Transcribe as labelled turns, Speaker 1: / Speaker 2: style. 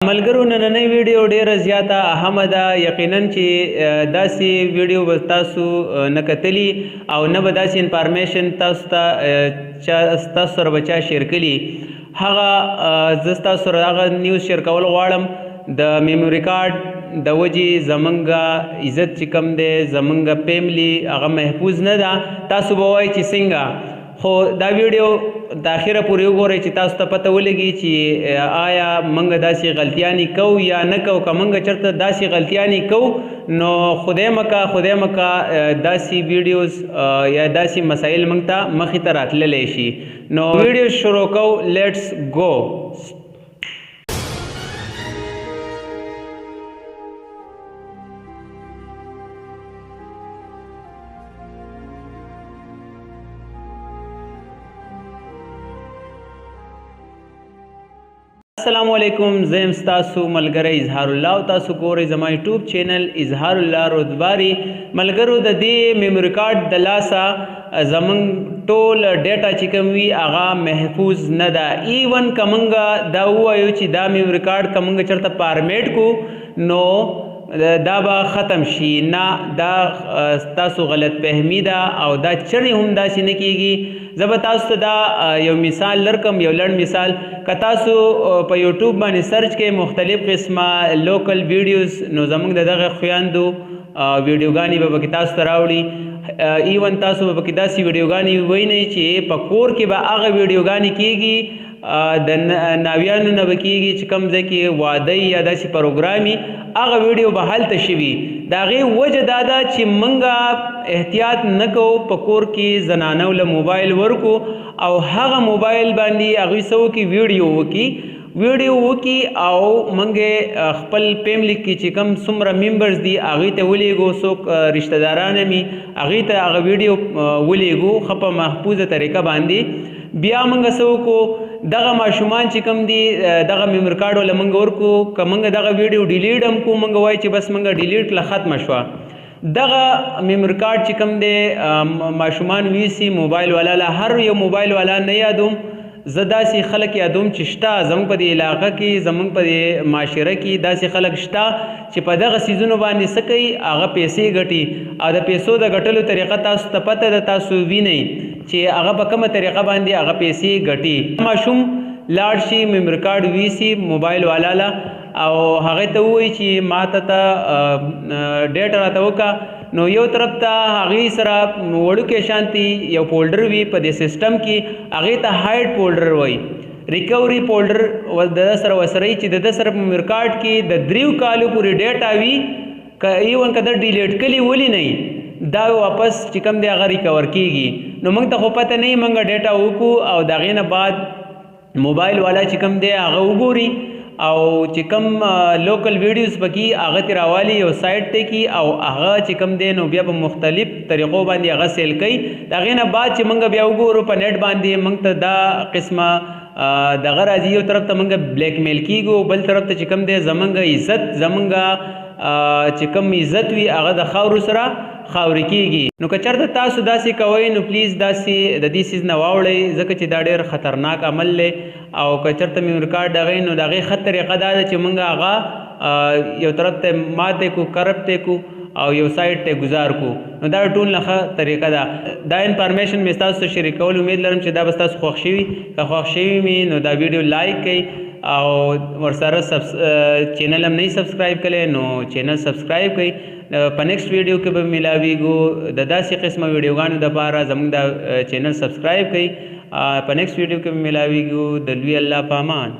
Speaker 1: ملګرو نننۍ ویډیو ډیره زیاته اهمه ده. یقینا چې داسې ویډیو به تاسو نه کتلي او نه به داسې انفارمیشن تاسو سره به چا شیر کړي. هغه زه تاسو سره هغه نیوز شیر کول غواړم د میموري کارډ د وجې زمونږ عزت چې کوم دی زمونږ فیملی هغه محفوظ نه ده. تاسو به وایئ چې څنګه، خو دا ویډیو د اخره پورې وګورئ چې تاسو ته پته ولګي چې آیا موږ داسې غلطیانې کوو یا نه کوو. که موږ چېرته داسې غلطیانې کوو نو خدای مکه داسې ویډیوز یا داسې مسایل موږ ته مخې ته راتللی شي. نو ویډیو شروع کوو. لیټس گو. السلام علیکم، زه یم ستاسو ملګری اظهار الله او تاسو ګورئ زما یوټیوب چینل اظهار الله rodbari. ملګرو د دې میموري کارډ د لاسه زمونږ ټول ډیټا چې کوم وي هغه محفوظ نه ده. ایون که موږ دا ووایو چې دا میموري کارډ که موږ چېرته فارمیټ کو نو دا به ختم شي. نه، دا تاسو غلط فهمي ده او دا چرې هم داسې نه کیږي. زه به تاسو ته دا یو مثال لرکم، یو لنډ مثال. که تاسو په یوټیوب باندې سرچ کې مختلف قسمه لوکل ویډیوز نو زموږ د دغه خویندو ویډیوګانې به پکې تاسو ته راوړي. ایون تاسو به پکې داسې ویډیوګانې ووینئ چې په کور کې به هغه ویډیوګانې کیږي د ناویانو نه به کیږي چې کوم ځای کې واده یا داسې پروګرام وي هغه ویډیو به هلته شوي. د هغې وجه دا ده چې موږ احتیاط نه کوو، په کور کې زنانو له موبایل ورکو او هغه موبایل باندې هغوی څه وکړي، ویډیو وکړي او موږ خپل فیملی کې چې کوم څومره ممبرز دي هغوی ته ولیږو، څوک رشته داران مي هغوی ته هغه ویډیو ولیږو ښه په محفوظه طریقه باندې. بیا موږ څه وکړو، دغه ماشومان چې کوم دي دغه میموري کارډ وله موږ ورکړو. که موږ دغه ویډیو ډیلیټ هم کړو، موږ وایو چې بس موږ ډیلیټ کړه ختمه شوه. دغه میموري کارډ چې کوم دی ماشومان ویسي موبایل والا له هر یو موبایل والا نه یادوم، زه داسې خلک یادوم چې شته زموږ په دې علاقه کې، زموږ په دې معاشره کې داسې خلک شته چې په دغه څیزونو باندې څه کوي، هغه پیسې ګټي او د پیسو د ګټلو طریقه تاسو ته پته ده، تاسو وینئ چې هغه په کومه طریقه باندې هغه پیسې ګټي. ماشوم لاړ شي میموري کارډ ویسي موبایل والا له او هغې ته ووایي چې ما ته ډیټا راته وکړه. نو یو طرف ته هغې سره وړوکی شانتي یو فولډر وي په دې سیسټم کې، هغې ته هایډ فولډر وایي، ریکوري فولډر د ده سره وسره چې د ده سره په میموري کارډ کې د 3 کالو پورې ډیټا وي، که ایون که ده ډیلیټ کړي ولې نه دا واپس چې کوم دی هغه ریکور کیږي. نو موږ ته خو پته نه وي، موږ ډیټا وکړو او د هغې نه بعد موبایل والا چې کوم دی هغه وګوري او چې کوم لوکل ویډیوز پکې هغه ترې راوالي یو سایټ ته کې او هغه چې کوم دی نو بیا په مختلف طریقو باندې هغه سیل کوي. د هغې نه بعد چې موږ بیا وګورو په نیټ باندې موږ ته دا قسمه دغه راځي. یو طرف ته موږ بلیک میل کیږو، بل طرف ته چې کوم دی زمونږ عزت، زمونږ چې کوم عزت وي هغه د خاورو سره خاورې کیږي. نو که چېرته تاسو داسې کوئ نو پلیز داسې د دې څیز نه واوړئ، ځکه چې دا ډېر خطرناک عمل دی. او که چېرته میموري کارډ هغوی نو د هغې ښه طریقه دا ده چې موږ هغه یو طرف ته ماته کو، کرپټ کو او یو سایټ ته گزار کو. نو دا ټول نه ښه طریقه ده. دا انفارمیشن مې ستاسو سره شریکول، امید لرم چې دا به ستاسو خوښ شوي. که خوښ شوي مې نو دا ویډیو لایک کړئ او ورسره چینل هم نه سبسکرایب کړی نو چینل سبسکرایب کړئ. په نیکسټ ویډیو کې به ملاویږو. د داسې قسمه ویډیوګانو دپاره زموږ دا چینل سبسکرایب کړئ. په نیکسټ ویډیو کې به ملاویږو. د لوی الله په امان.